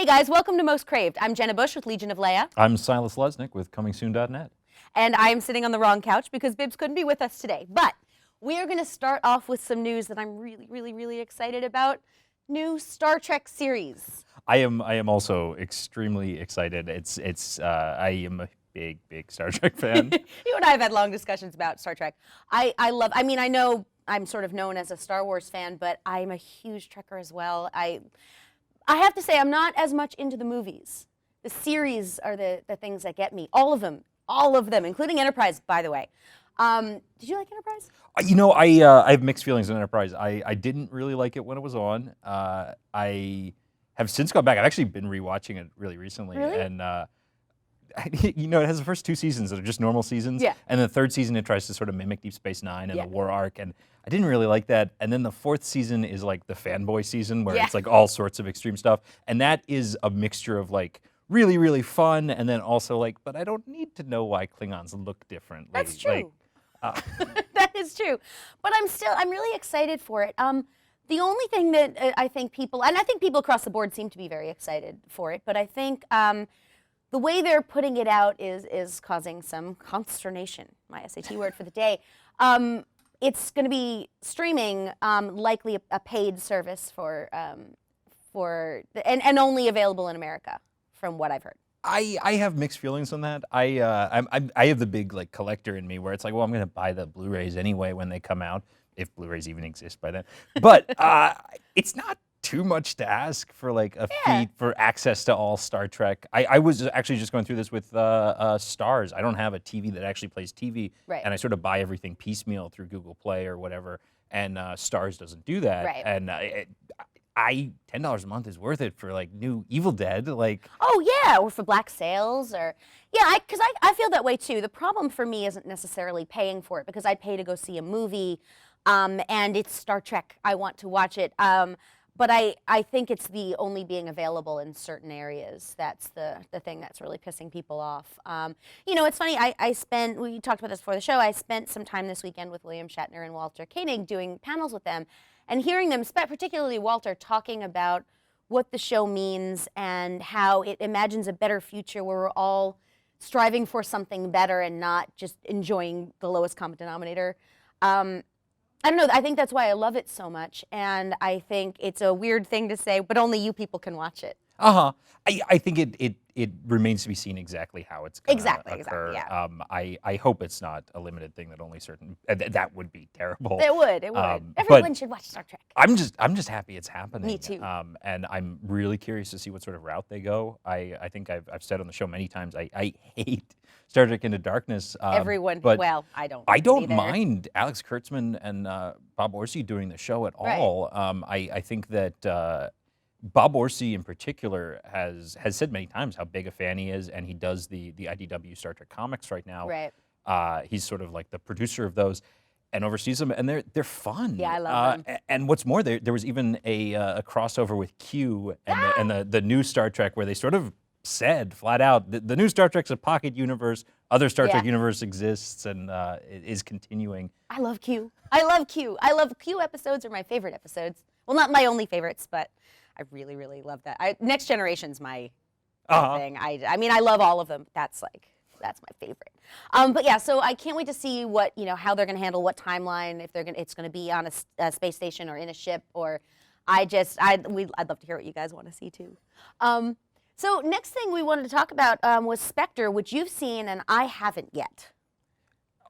Hey guys, welcome to Most Craved. I'm Jenna Bush with Legion of Leia. I'm Silas Lesnick with ComingSoon.net. And I am sitting on the wrong couch because Bibbs couldn't be with us today. But we are going to start off with some news that I'm really excited about. New Star Trek series. I am also extremely excited. I am a big Star Trek fan. You and I have had long discussions about Star Trek. I know I'm sort of known as a Star Wars fan, but I'm a huge Trekker as well. I have to say, I'm not as much into the movies. The series are the things that get me. All of them, including Enterprise, by the way. Did you like Enterprise? I have mixed feelings on Enterprise. I didn't really like it when it was on. I have since gone back. I've actually been rewatching it really recently. Really? And, it has the first 2 seasons that are just normal seasons. Yeah. And the 3rd season, it tries to sort of mimic Deep Space Nine and the war arc. And I didn't really like that. And then the 4th season is like the fanboy season where it's like all sorts of extreme stuff. And that is a mixture of like really fun and then also like, but I don't need to know why Klingons look differently. That's true. That is true. But I'm really excited for it. The only thing that I think people across the board seem to be very excited for it, but I think the way they're putting it out is causing some consternation, my SAT word for the day. It's going to be streaming, likely a paid service and only available in America, from what I've heard. I have mixed feelings on that. I have the big like collector in me where it's like, well, I'm going to buy the Blu-rays anyway when they come out, if Blu-rays even exist by then. But it's not too much to ask for like a feed for access to all Star Trek. I was actually just going through this with Stars. I don't have a TV that actually plays TV, and I sort of buy everything piecemeal through Google Play or whatever. And Stars doesn't do that. Right. And $10 a month is worth it for like new Evil Dead, like. Oh yeah, or for Black Sails, or because I feel that way too. The problem for me isn't necessarily paying for it because I'd pay to go see a movie, and it's Star Trek. I want to watch it, but I think it's the only being available in certain areas. That's the thing that's really pissing people off. It's funny. We talked about this before the show. I spent some time this weekend with William Shatner and Walter Koenig doing panels with them. And hearing them, particularly Walter, talking about what the show means and how it imagines a better future where we're all striving for something better and not just enjoying the lowest common denominator. I don't know. I think that's why I love it so much. And I think it's a weird thing to say, but only you people can watch it. I think it remains to be seen exactly how it's going to occur. Exactly, yeah. I hope it's not a limited thing that only certain. That would be terrible. It would. Everyone should watch Star Trek. I'm just happy it's happening. Me too. And I'm really curious to see what sort of route they go. I think I've said on the show many times I hate Star Trek Into Darkness. Everyone. But well, I don't. I don't mind Alex Kurtzman and Bob Orci doing the show at all. I think that. Bob Orci in particular has said many times how big a fan he is, and he does the IDW Star Trek comics right now. Right. He's sort of like the producer of those, and oversees them, and they're fun. Yeah, I love them. And what's more, there was even a crossover with Q and the new Star Trek where they sort of said flat out the new Star Trek's a pocket universe. Other Star Trek universe exists and is continuing. I love Q. I love Q episodes are my favorite episodes. Well, not my only favorites, but I really love that. Next Generation's my thing. I mean, I love all of them. That's my favorite. But yeah, so I can't wait to see how they're going to handle what timeline, if it's going to be on a space station or in a ship, or I'd love to hear what you guys want to see too. So next thing we wanted to talk about was Spectre, which you've seen and I haven't yet.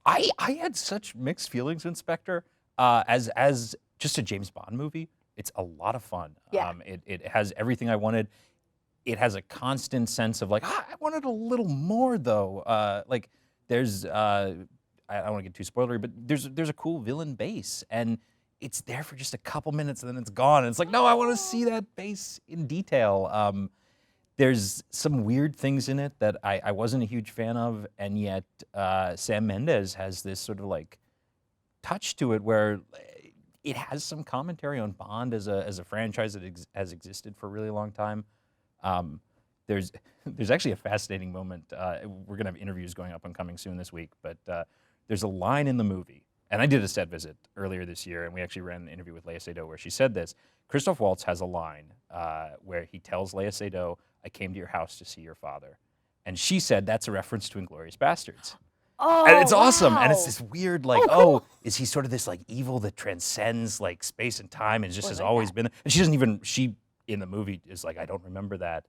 I had such mixed feelings in Spectre as just a James Bond movie. It's a lot of fun. Yeah. It has everything I wanted. It has a constant sense of like, I wanted a little more though. Like there's, I don't want to get too spoilery, but there's a cool villain base, and it's there for just a couple minutes and then it's gone. And it's like, no, I want to see that base in detail. There's some weird things in it that I wasn't a huge fan of, and yet Sam Mendes has this sort of like touch to it where it has some commentary on Bond as a franchise that has existed for a really long time. There's actually a fascinating moment. We're gonna have interviews going up on Coming Soon this week, but there's a line in the movie, and I did a set visit earlier this year, and we actually ran an interview with Leia Seydoux where she said this. Christoph Waltz has a line where he tells Lea Seydoux, "I came to your house to see your father," and she said that's a reference to *Inglourious Bastards*. Oh, And it's awesome, and it's wow. this weird, like, cool. is he sort of this like evil that transcends like space and time, and just I has like always that. been? And she doesn't even in the movie is like, I don't remember that.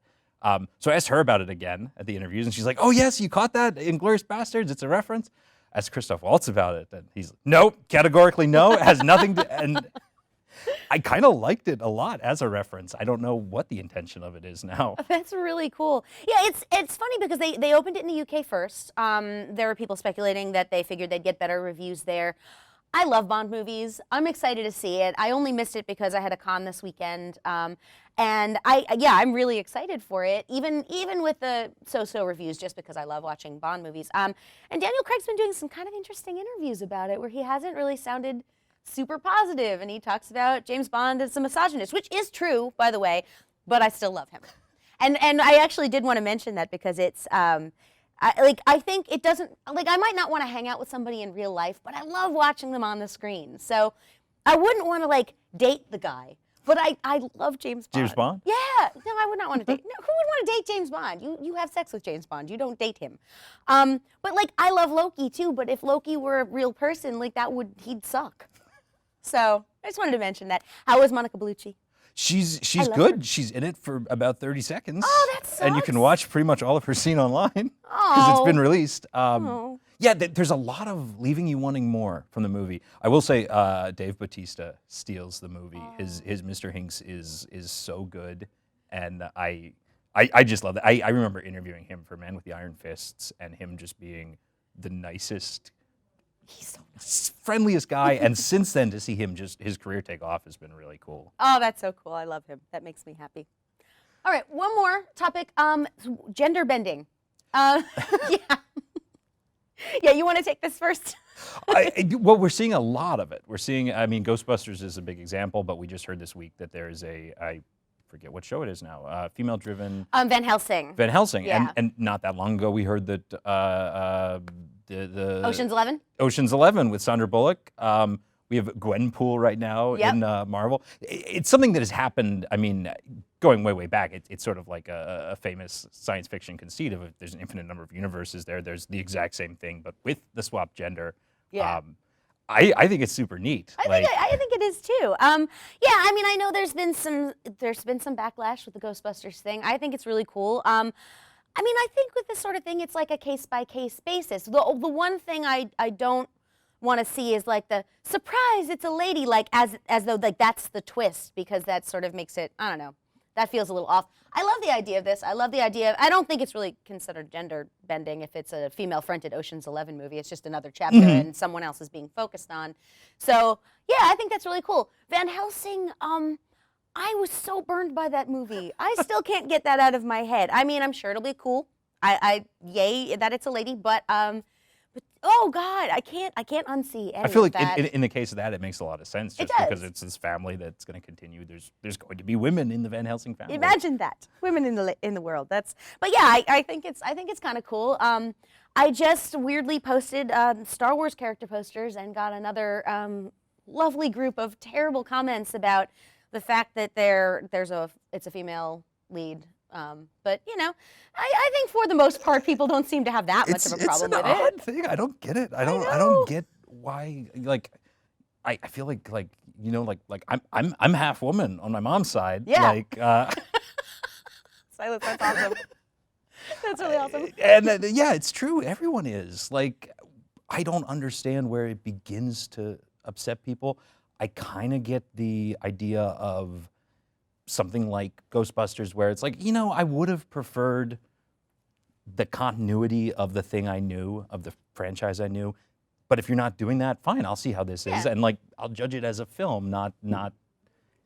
So I asked her about it again at the interviews, and she's like, "Oh yes, you caught that in *Inglourious Bastards*. It's a reference." I asked Christoph Waltz about it, and he's nope, categorically no. It has nothing to. And I kind of liked it a lot as a reference. I don't know what the intention of it is now. That's really cool. Yeah, it's funny because they opened it in the UK first. There were people speculating that they figured they'd get better reviews there. I love Bond movies. I'm excited to see it. I only missed it because I had a con this weekend, and I'm really excited for it. Even with the so-so reviews, just because I love watching Bond movies. And Daniel Craig's been doing some kind of interesting interviews about it, where he hasn't really sounded super positive, and he talks about James Bond as a misogynist, which is true, by the way, but I still love him. And I actually did want to mention that because it's I think it doesn't, like, I might not want to hang out with somebody in real life, but I love watching them on the screen. So I wouldn't want to like date the guy, but I love James Bond. James Bond? Yeah, no, I would not want to date. No, who would want to date James Bond? You have sex with James Bond. You don't date him. But like I love Loki too. But if Loki were a real person, like he'd suck. So I just wanted to mention that. How was Monica Bellucci? She's love good. her. She's in it for about 30 seconds. Oh, that sucks. And you can watch pretty much all of her scene online because Oh. it's been released. Oh. Yeah, there's a lot of leaving you wanting more from the movie. I will say, Dave Bautista steals the movie. His Mr. Hinks is so good, and I just love that. I remember interviewing him for Man with the Iron Fists, and him just being the nicest, He's so nice. friendliest guy. And since then, to see him his career take off has been really cool. Oh, that's so cool. I love him. That makes me happy. All right, one more topic. Gender bending. Yeah. Yeah, you want to take this first? Well, we're seeing a lot of it. I mean, Ghostbusters is a big example, but we just heard this week that there is I forget what show it is now, female-driven. Van Helsing. Van Helsing. Yeah. And not that long ago, we heard that the Ocean's 11. Ocean's 11 with Sandra Bullock. We have Gwenpool right now Yep. in Marvel. It's something that has happened, I mean, going way, way back. It's sort of like a famous science fiction conceit of if there's an infinite number of universes there's the exact same thing, but with the swap gender. Yeah. I think it's super neat. I think it is too. Yeah, I mean, I know there's been some backlash with the Ghostbusters thing. I think it's really cool. I mean, I think with this sort of thing, it's like a case by case basis. The one thing I don't want to see is like the surprise, it's a lady, like as though like that's the twist, because that sort of makes it, I don't know, that feels a little off. I love the idea of this. I love the idea of, I don't think it's really considered gender bending if it's a female-fronted Ocean's 11 movie. It's just another chapter and someone else is being focused on. So yeah, I think that's really cool. Van Helsing, I was so burned by that movie. I still can't get that out of my head. I mean, I'm sure it'll be cool. Yay that it's a lady, but oh God, I can't unsee any I feel of like that. in the case of that, it makes a lot of sense just does. because it's this family that's going to continue. There's going to be women in the Van Helsing family. Imagine that, women in the world. But yeah, I think it's kind of cool. I just weirdly posted Star Wars character posters and got another lovely group of terrible comments about the fact that it's a female lead. But you know, I think for the most part, people don't seem to have that much of a problem with It's an odd it. thing. I don't get it. I know. don't get why. Like, I feel like you know like I'm half woman on my mom's side. Yeah. Like. Silas, that's awesome. That's really awesome. And yeah, it's true. Everyone is. Like, I don't understand where it begins to upset people. I kind of get the idea of something like Ghostbusters, where it's like, you know, I would have preferred the continuity of the thing I knew, of the franchise I knew. But if you're not doing that, fine, I'll see how this is. Yeah. And like, I'll judge it as a film, not.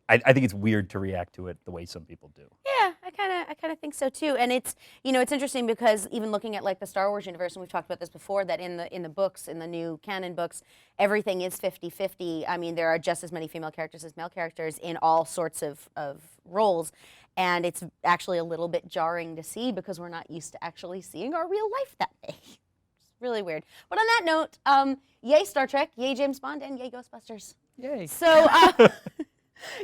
I think it's weird to react to it the way some people do. Yeah, I kind of think so too. And it's, you know, it's interesting because even looking at like the Star Wars universe, and we've talked about this before, that in the books, in the new canon books, everything is 50-50. I mean, there are just as many female characters as male characters in all sorts of roles. And it's actually a little bit jarring to see because we're not used to actually seeing our real life that way. It's really weird. But on that note, yay Star Trek, yay James Bond, and yay Ghostbusters. Yay. So,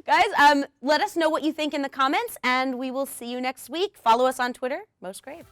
Guys, let us know what you think in the comments, and we will see you next week. Follow us on Twitter, Most Craved.